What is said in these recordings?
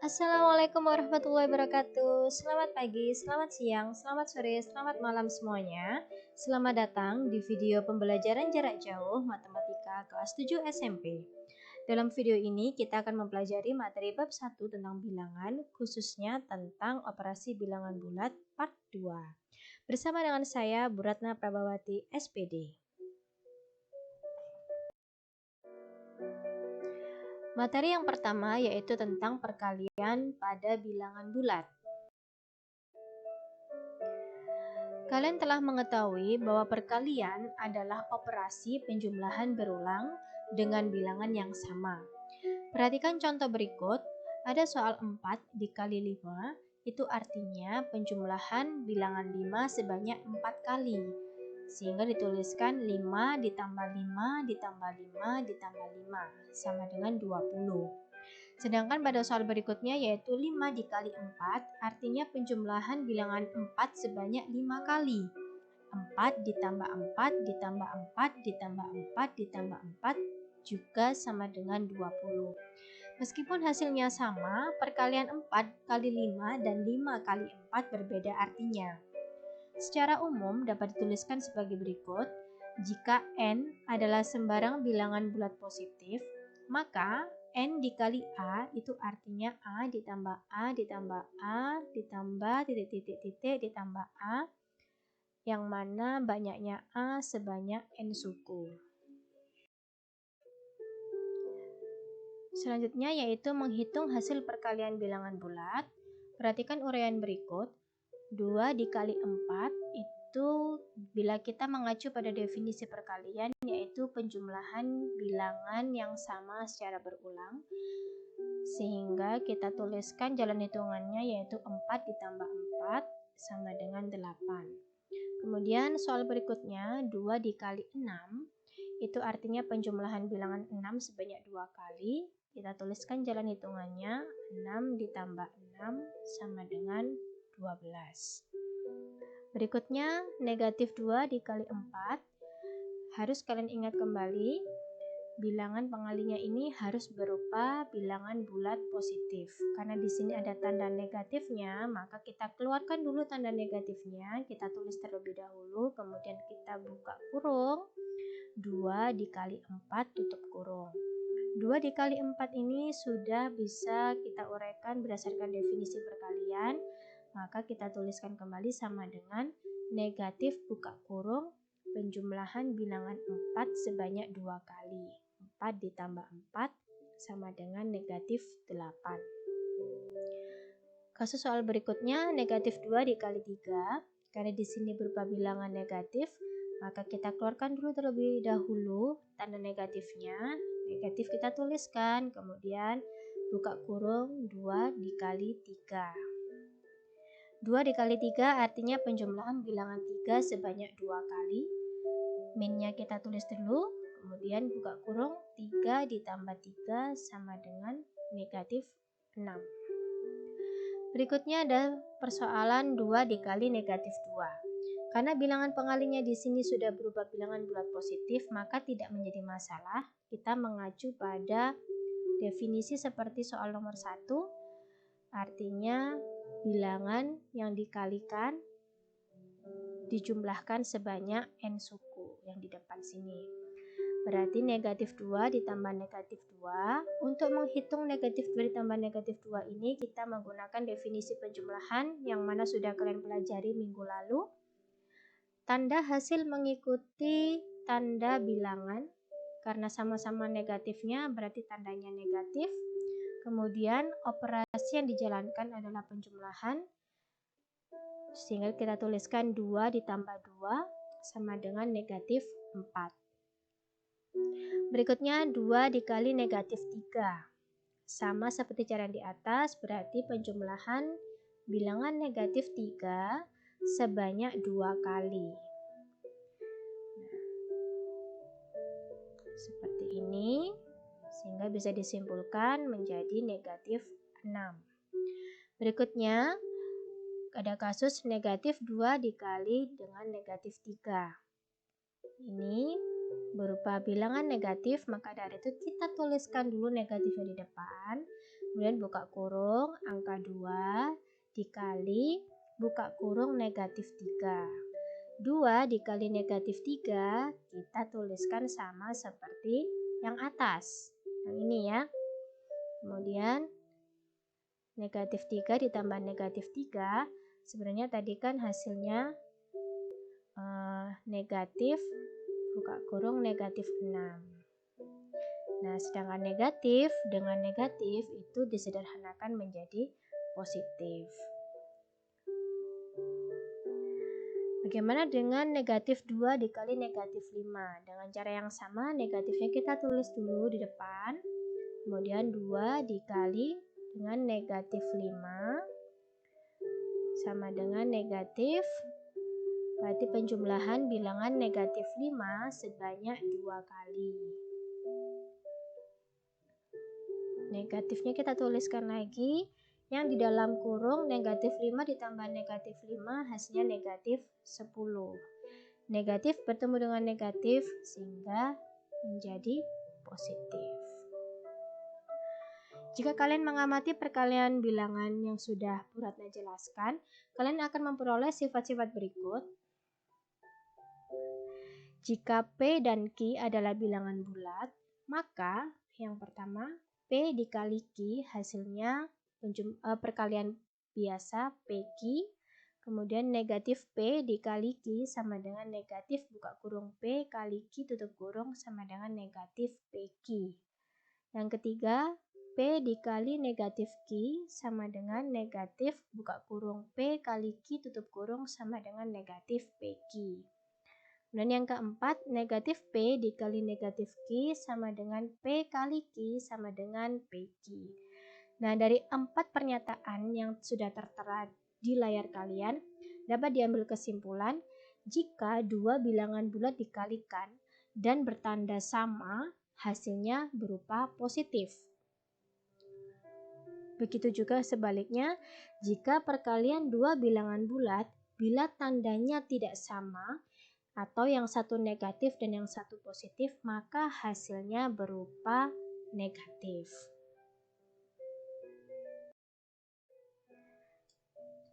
Assalamualaikum warahmatullahi wabarakatuh. Selamat pagi, selamat siang, selamat sore, selamat malam semuanya. Selamat datang di video pembelajaran jarak jauh Matematika kelas 7 SMP. Dalam video ini kita akan mempelajari materi bab 1 tentang bilangan, khususnya tentang operasi bilangan bulat part 2. Bersama dengan saya, Bu Ratna Prabawati, SPD. Materi yang pertama yaitu tentang perkalian pada bilangan bulat. Kalian telah mengetahui bahwa perkalian adalah operasi penjumlahan berulang dengan bilangan yang sama. Perhatikan contoh berikut, ada soal 4 dikali 5, itu artinya penjumlahan bilangan 5 sebanyak 4 kali. Sehingga dituliskan 5 ditambah 5 ditambah 5 ditambah 5 sama dengan 20. Sedangkan pada soal berikutnya yaitu 5 dikali 4 artinya penjumlahan bilangan 4 sebanyak 5 kali. 4 ditambah 4 ditambah 4 ditambah 4 ditambah 4 juga sama dengan 20. Meskipun hasilnya sama, perkalian 4 kali 5 dan 5 kali 4 berbeda artinya. Secara umum dapat dituliskan sebagai berikut. Jika n adalah sembarang bilangan bulat positif, maka n dikali a itu artinya a ditambah a ditambah a ditambah titik-titik-titik ditambah a, yang mana banyaknya a sebanyak n suku. Selanjutnya yaitu menghitung hasil perkalian bilangan bulat. Perhatikan uraian berikut. 2 dikali 4 itu bila kita mengacu pada definisi perkalian yaitu penjumlahan bilangan yang sama secara berulang, sehingga kita tuliskan jalan hitungannya yaitu 4 ditambah 4 sama dengan 8. Kemudian soal berikutnya 2 dikali 6 itu artinya penjumlahan bilangan 6 sebanyak 2 kali. Kita tuliskan jalan hitungannya 6 ditambah 6 sama dengan 12. Berikutnya negatif 2 dikali 4. Harus kalian ingat kembali, bilangan pengalinya ini harus berupa bilangan bulat positif. Karena di sini ada tanda negatifnya, maka kita keluarkan dulu tanda negatifnya, kita tulis terlebih dahulu, kemudian kita buka kurung. 2 dikali 4 tutup kurung. 2 dikali 4 ini sudah bisa kita uraikan berdasarkan definisi perkalian. Maka kita tuliskan kembali sama dengan negatif buka kurung penjumlahan bilangan 4 sebanyak 2 kali. 4 ditambah 4 sama dengan negatif 8. Kasus soal berikutnya negatif 2 dikali 3. Karena di sini berupa bilangan negatif, maka kita keluarkan dulu terlebih dahulu tanda negatifnya. Negatif kita tuliskan, kemudian buka kurung 2 dikali 3. 2 dikali 3 artinya penjumlahan bilangan 3 sebanyak 2 kali. Minnya kita tulis dulu, kemudian buka kurung 3 ditambah 3 sama dengan negatif 6. Berikutnya ada persoalan 2 dikali negatif 2. Karena bilangan pengalinya di sini sudah berupa bilangan bulat positif, maka tidak menjadi masalah. Kita mengacu pada definisi seperti soal nomor 1, artinya bilangan yang dikalikan dijumlahkan sebanyak n suku yang di depan sini. Berarti negatif 2 ditambah negatif 2. Untuk menghitung negatif 2 ditambah negatif 2 ini kita menggunakan definisi penjumlahan yang mana sudah kalian pelajari minggu lalu. Tanda hasil mengikuti tanda bilangan. Karena sama-sama negatifnya berarti tandanya negatif. Kemudian operasi yang dijalankan adalah penjumlahan, sehingga kita tuliskan 2 ditambah 2 sama dengan negatif 4. Berikutnya 2 dikali negatif 3. Sama seperti cara di atas, berarti penjumlahan bilangan negatif 3 sebanyak 2 kali. Seperti ini. Sehingga bisa disimpulkan menjadi negatif 6. Berikutnya, ada kasus negatif 2 dikali dengan negatif 3. Ini berupa bilangan negatif, maka dari itu kita tuliskan dulu negatifnya di depan. kemudian buka kurung, angka 2 dikali buka kurung negatif 3. 2 dikali negatif 3 kita tuliskan sama seperti yang atas, yang ini ya. Kemudian negatif 3 ditambah negatif 3, sebenarnya tadi kan hasilnya negatif buka kurung negatif 6. Nah, sedangkan negatif dengan negatif itu disederhanakan menjadi positif. Bagaimana dengan negatif 2 dikali negatif 5? Dengan cara yang sama, negatifnya kita tulis dulu di depan. Kemudian 2 dikali dengan negatif 5 sama dengan negatif, berarti penjumlahan bilangan negatif 5 sebanyak 2 kali. Negatifnya kita tuliskan lagi, yang di dalam kurung negatif 5 ditambah negatif 5 hasilnya negatif 10. Negatif bertemu dengan negatif sehingga menjadi positif. Jika kalian mengamati perkalian bilangan yang sudah Bu Ratna jelaskan, kalian akan memperoleh sifat-sifat berikut. Jika P dan Q adalah bilangan bulat, maka yang pertama P dikali Q hasilnya perkalian biasa PQ, kemudian negatif P dikali Q sama dengan negatif buka kurung P kali Q tutup kurung sama dengan negatif PQ. Yang ketiga, P dikali negatif Q sama dengan negatif buka kurung P kali Q tutup kurung sama dengan negatif PQ. Dan yang keempat, negatif P dikali negatif Q sama dengan P kali Q sama dengan PQ. Nah, dari 4 pernyataan yang sudah tertera di layar kalian, dapat diambil kesimpulan jika dua bilangan bulat dikalikan dan bertanda sama, hasilnya berupa positif. Begitu juga sebaliknya, jika perkalian dua bilangan bulat, bila tandanya tidak sama, atau yang satu negatif dan yang satu positif, maka hasilnya berupa negatif.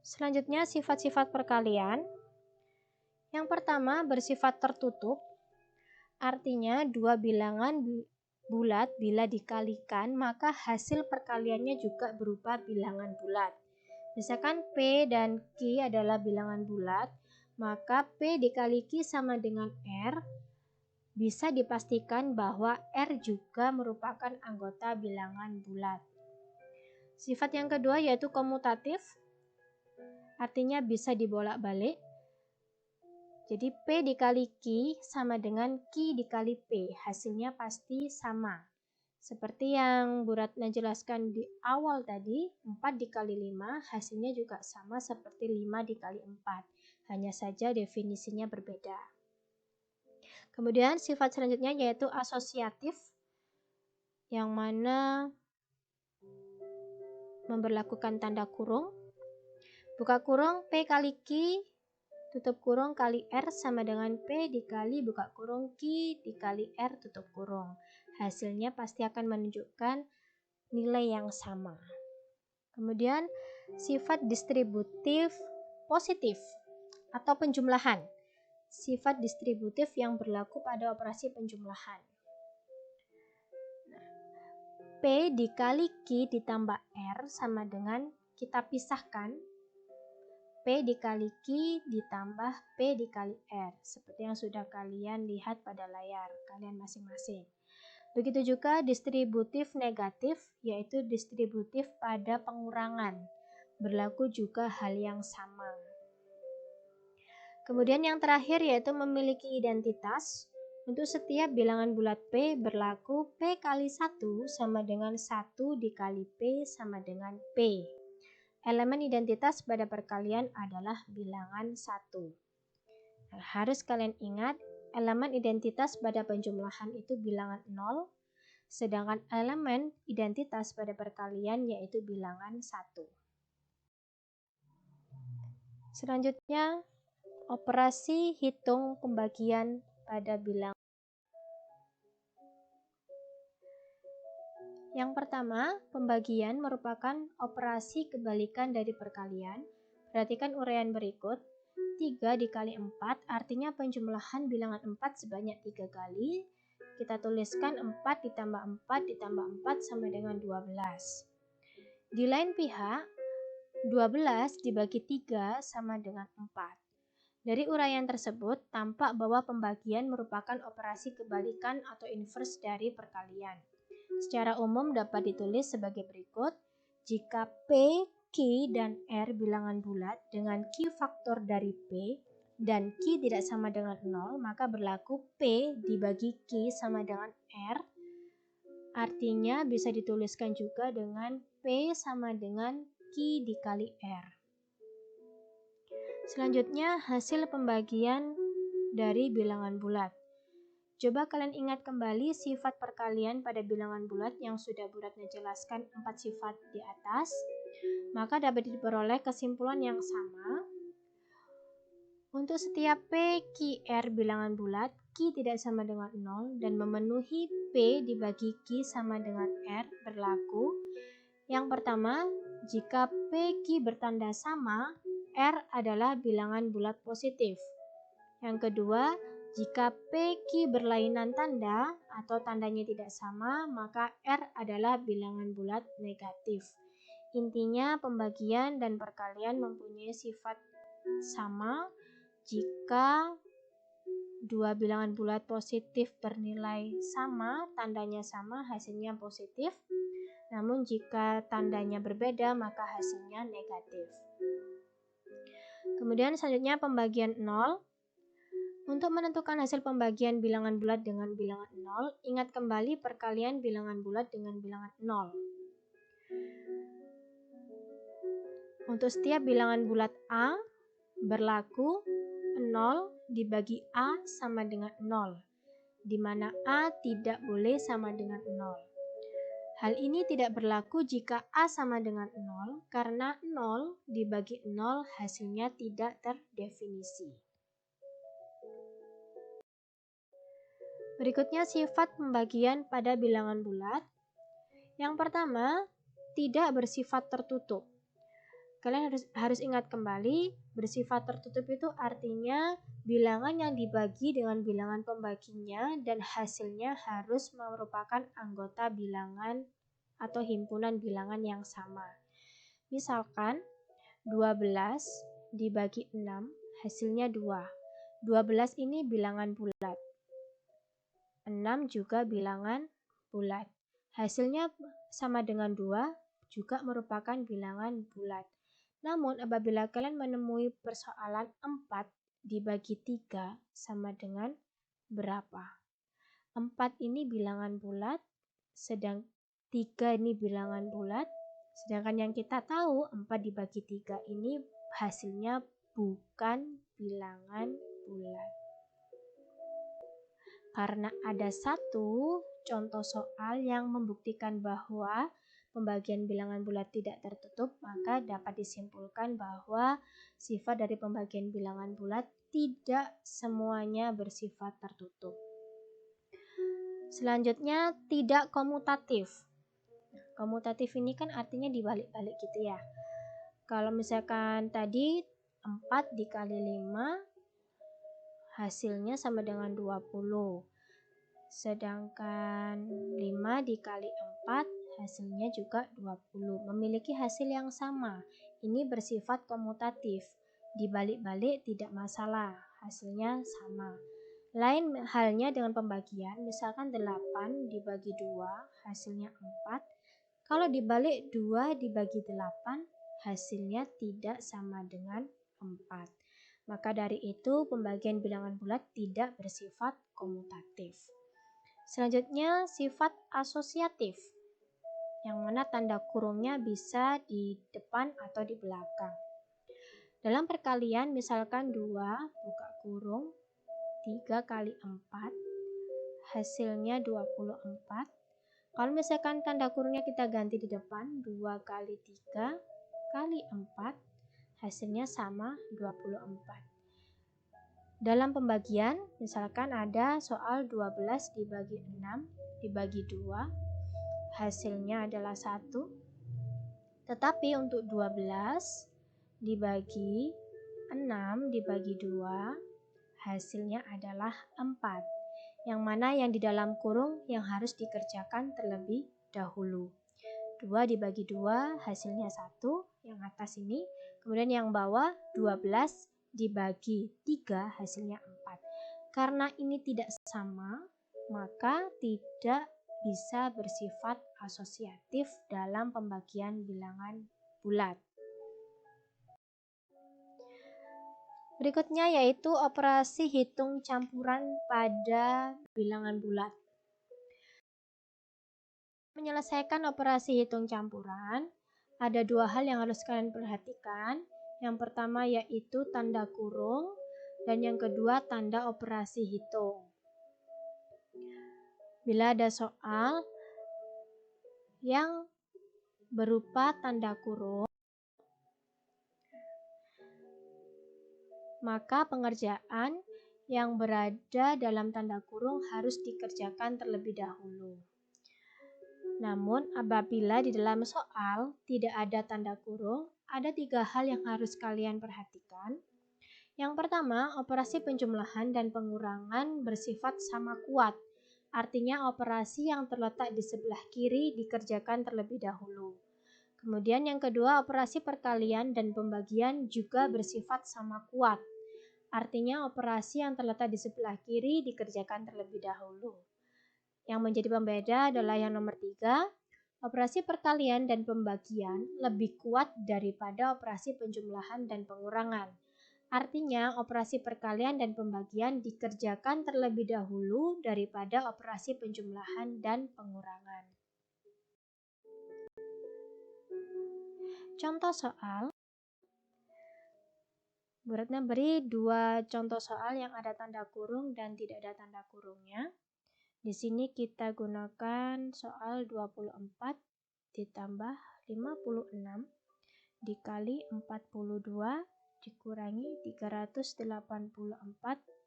Selanjutnya, sifat-sifat perkalian. Yang pertama, bersifat tertutup. Artinya, dua bilangan bulat bila dikalikan, maka hasil perkaliannya juga berupa bilangan bulat. Misalkan P dan Q adalah bilangan bulat, maka P dikali Q sama dengan R, bisa dipastikan bahwa R juga merupakan anggota bilangan bulat. Sifat yang kedua yaitu komutatif, artinya bisa dibolak-balik. Jadi P dikali Q sama dengan Q dikali P, hasilnya pasti sama. Seperti yang Bu Ratna jelaskan di awal tadi, 4 dikali 5 hasilnya juga sama seperti 5 dikali 4. Hanya saja definisinya berbeda. Kemudian sifat selanjutnya yaitu asosiatif, yang mana memberlakukan tanda kurung. Buka kurung P kali Q, tutup kurung kali R sama dengan P dikali buka kurung Q dikali R tutup kurung. Hasilnya pasti akan menunjukkan nilai yang sama. Kemudian sifat distributif positif atau penjumlahan. Sifat distributif yang berlaku pada operasi penjumlahan. P dikali Q ditambah R sama dengan kita pisahkan P dikali Q ditambah P dikali R, seperti yang sudah kalian lihat pada layar kalian masing-masing. Begitu juga distributif negatif, yaitu distributif pada pengurangan. Berlaku juga hal yang sama. Kemudian yang terakhir yaitu memiliki identitas. Untuk setiap bilangan bulat P berlaku P kali 1 sama dengan 1 dikali P sama dengan P. Elemen identitas pada perkalian adalah bilangan 1. Nah, harus kalian ingat, elemen identitas pada penjumlahan itu bilangan 0, sedangkan elemen identitas pada perkalian yaitu bilangan 1. Selanjutnya, operasi hitung pembagian pada bilangan. Yang pertama, pembagian merupakan operasi kebalikan dari perkalian. Perhatikan uraian berikut. 3 dikali 4 artinya penjumlahan bilangan 4 sebanyak 3 kali. Kita tuliskan 4 ditambah 4 ditambah 4 sama dengan 12. Di lain pihak, 12 dibagi 3 sama dengan 4. Dari uraian tersebut, tampak bahwa pembagian merupakan operasi kebalikan atau inverse dari perkalian. Secara umum dapat ditulis sebagai berikut. Jika P, Q, dan R bilangan bulat dengan Q faktor dari P dan Q tidak sama dengan 0, maka berlaku P dibagi Q sama dengan R. Artinya bisa dituliskan juga dengan P sama dengan Q dikali R. Selanjutnya, hasil pembagian dari bilangan bulat. Coba kalian ingat kembali sifat perkalian pada bilangan bulat yang sudah Bu Ratna jelaskan 4 sifat di atas. Maka dapat diperoleh kesimpulan yang sama. Untuk setiap P, Q, R bilangan bulat, Q tidak sama dengan 0 dan memenuhi P dibagi Q sama dengan R berlaku. Yang pertama, jika P, Q bertanda sama, R adalah bilangan bulat positif. Yang kedua, jika P, Q berlainan tanda atau tandanya tidak sama, maka R adalah bilangan bulat negatif. Intinya, pembagian dan perkalian mempunyai sifat sama jika dua bilangan bulat positif bernilai sama, tandanya sama, hasilnya positif. Namun jika tandanya berbeda, maka hasilnya negatif. Kemudian selanjutnya pembagian 0. Untuk menentukan hasil pembagian bilangan bulat dengan bilangan 0, ingat kembali perkalian bilangan bulat dengan bilangan 0. Untuk setiap bilangan bulat A, berlaku 0 dibagi A sama dengan 0, di mana A tidak boleh sama dengan 0. Hal ini tidak berlaku jika A sama dengan 0, karena 0 dibagi 0 hasilnya tidak terdefinisi. Berikutnya sifat pembagian pada bilangan bulat. Yang pertama, tidak bersifat tertutup. Kalian harus ingat kembali, bersifat tertutup itu artinya bilangan yang dibagi dengan bilangan pembaginya dan hasilnya harus merupakan anggota bilangan atau himpunan bilangan yang sama. Misalkan 12 dibagi 6 hasilnya 2. 12 ini bilangan bulat. 6 juga bilangan bulat. Hasilnya sama dengan 2 juga merupakan bilangan bulat. Namun apabila kalian menemui persoalan 4 dibagi 3 sama dengan berapa? 4 ini bilangan bulat, sedang 3 ini bilangan bulat, sedangkan yang kita tahu 4 dibagi 3 ini hasilnya bukan bilangan bulat. Karena ada satu contoh soal yang membuktikan bahwa pembagian bilangan bulat tidak tertutup, maka dapat disimpulkan bahwa sifat dari pembagian bilangan bulat tidak semuanya bersifat tertutup. Selanjutnya, tidak komutatif. Komutatif ini kan artinya dibalik-balik gitu ya. Kalau misalkan tadi 4 dikali 5 hasilnya sama dengan 20. Sedangkan 5 dikali 4 hasilnya juga 20. Memiliki hasil yang sama. Ini bersifat komutatif. Dibalik-balik tidak masalah, hasilnya sama. Lain halnya dengan pembagian, misalkan 8 dibagi 2 hasilnya 4. Kalau dibalik 2 dibagi 8 hasilnya tidak sama dengan 4. Maka dari itu pembagian bilangan bulat tidak bersifat komutatif. Selanjutnya sifat asosiatif, yang mana tanda kurungnya bisa di depan atau di belakang. Dalam perkalian misalkan 2 buka kurung 3 kali 4 hasilnya 24. Kalau misalkan tanda kurungnya kita ganti di depan 2 kali 3 kali 4 hasilnya sama 24. Dalam pembagian misalkan ada soal 12 dibagi 6 dibagi 2 hasilnya adalah 1. Tetapi untuk 12 dibagi 6 dibagi 2, hasilnya adalah 4. Yang mana yang di dalam kurung yang harus dikerjakan terlebih dahulu. 2 dibagi 2 hasilnya 1, yang atas ini. Kemudian yang bawah 12 dibagi 3 hasilnya 4. Karena ini tidak sama, maka tidak bisa bersifat asosiatif dalam pembagian bilangan bulat. Berikutnya yaitu operasi hitung campuran pada bilangan bulat. Menyelesaikan operasi hitung campuran, ada 2 hal yang harus kalian perhatikan. Yang pertama yaitu tanda kurung, dan yang kedua tanda operasi hitung. Bila ada soal yang berupa tanda kurung, maka pengerjaan yang berada dalam tanda kurung harus dikerjakan terlebih dahulu. Namun, apabila di dalam soal tidak ada tanda kurung, ada 3 hal yang harus kalian perhatikan. Yang pertama, operasi penjumlahan dan pengurangan bersifat sama kuat. Artinya operasi yang terletak di sebelah kiri dikerjakan terlebih dahulu. Kemudian yang kedua, operasi perkalian dan pembagian juga bersifat sama kuat. Artinya operasi yang terletak di sebelah kiri dikerjakan terlebih dahulu. Yang menjadi pembeda adalah yang nomor 3, operasi perkalian dan pembagian lebih kuat daripada operasi penjumlahan dan pengurangan. Artinya operasi perkalian dan pembagian dikerjakan terlebih dahulu daripada operasi penjumlahan dan pengurangan. Contoh soal. Buratna beri 2 contoh soal yang ada tanda kurung dan tidak ada tanda kurungnya. Di sini kita gunakan soal 24 ditambah 56 dikali 42 dikurangi 384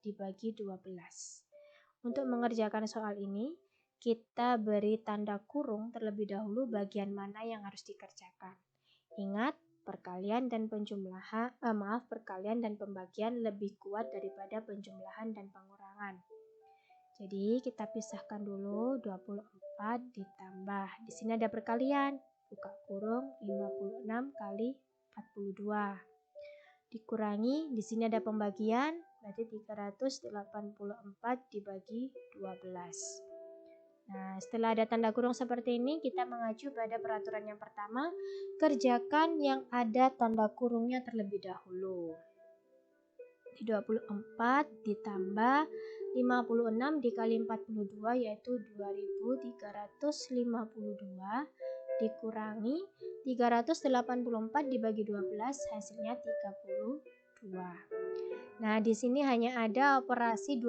dibagi 12. Untuk mengerjakan soal ini, kita beri tanda kurung terlebih dahulu bagian mana yang harus dikerjakan. Ingat, perkalian dan perkalian dan pembagian lebih kuat daripada penjumlahan dan pengurangan. Jadi kita pisahkan dulu 24 ditambah. Di sini ada perkalian, buka kurung 56 kali 42. Dikurangi, di sini ada pembagian, berarti 384 dibagi 12. Nah, setelah ada tanda kurung seperti ini, kita mengacu pada peraturan yang pertama, kerjakan yang ada tanda kurungnya terlebih dahulu. Di 24 ditambah 56 dikali 42 yaitu 2352 dikurangi 384 dibagi 12 hasilnya 32. Nah, di sini hanya ada operasi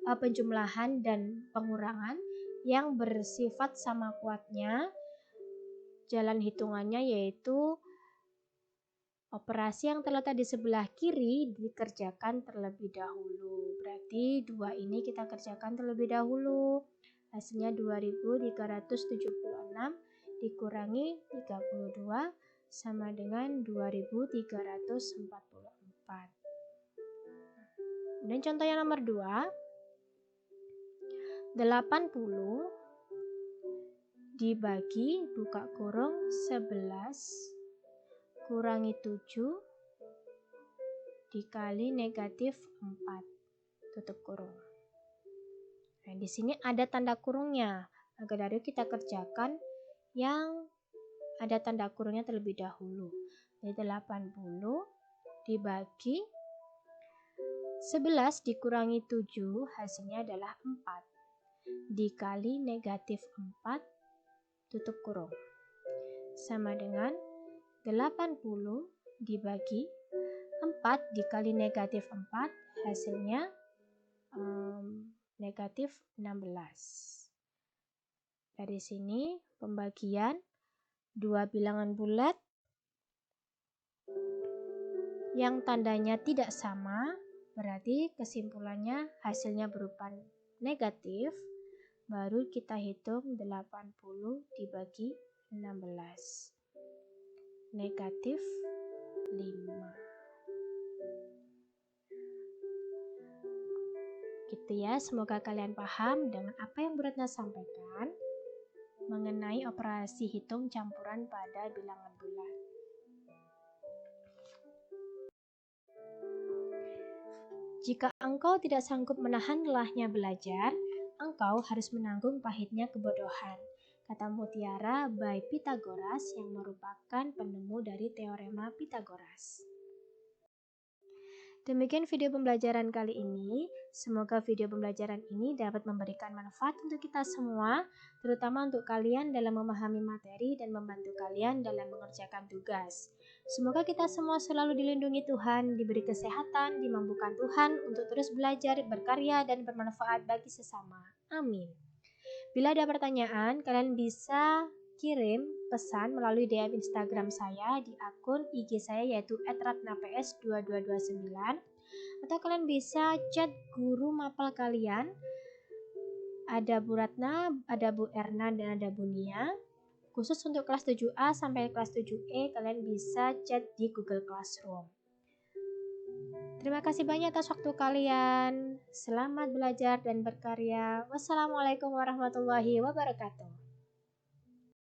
penjumlahan dan pengurangan yang bersifat sama kuatnya. Jalan hitungannya yaitu operasi yang terletak di sebelah kiri dikerjakan terlebih dahulu. Berarti 2 ini kita kerjakan terlebih dahulu. Hasilnya 2376 dikurangi 32 sama dengan 2344. Dan contoh yang nomor 2, 80 dibagi buka kurung 11 kurangi 7 dikali negatif 4 tutup kurung. Nah, di sini ada tanda kurungnya. Maka dari kita kerjakan yang ada tanda kurungnya terlebih dahulu. Jadi 80 dibagi 11 dikurangi 7 hasilnya adalah 4 dikali negatif 4 tutup kurung sama dengan 80 dibagi 4 dikali negatif 4 hasilnya negatif 16. Dari sini pembagian 2 bilangan bulat yang tandanya tidak sama, berarti kesimpulannya hasilnya berupa negatif, Baru kita hitung 80 dibagi 16. Negatif 5. Gitu ya, semoga kalian paham dengan apa yang Bu Retno sampaikan mengenai operasi hitung campuran pada bilangan bulat. Jika engkau tidak sanggup menahan lelahnya belajar, engkau harus menanggung pahitnya kebodohan, kata Mutiara by Pythagoras yang merupakan penemu dari teorema Pythagoras. Demikian video pembelajaran kali ini. Semoga video pembelajaran ini dapat memberikan manfaat untuk kita semua, terutama untuk kalian dalam memahami materi dan membantu kalian dalam mengerjakan tugas. Semoga kita semua selalu dilindungi Tuhan, diberi kesehatan, dimampukan Tuhan untuk terus belajar, berkarya, dan bermanfaat bagi sesama. Amin. Bila ada pertanyaan, kalian bisa kirim pesan melalui DM Instagram saya di akun IG saya yaitu @ratnaps2229, atau kalian bisa chat guru mapel kalian. Ada Bu Ratna, ada Bu Erna, dan ada Bu Nia. Khusus untuk kelas 7A sampai kelas 7E kalian bisa chat di Google Classroom. Terima kasih banyak atas waktu kalian. Selamat belajar dan berkarya. Wassalamualaikum warahmatullahi wabarakatuh.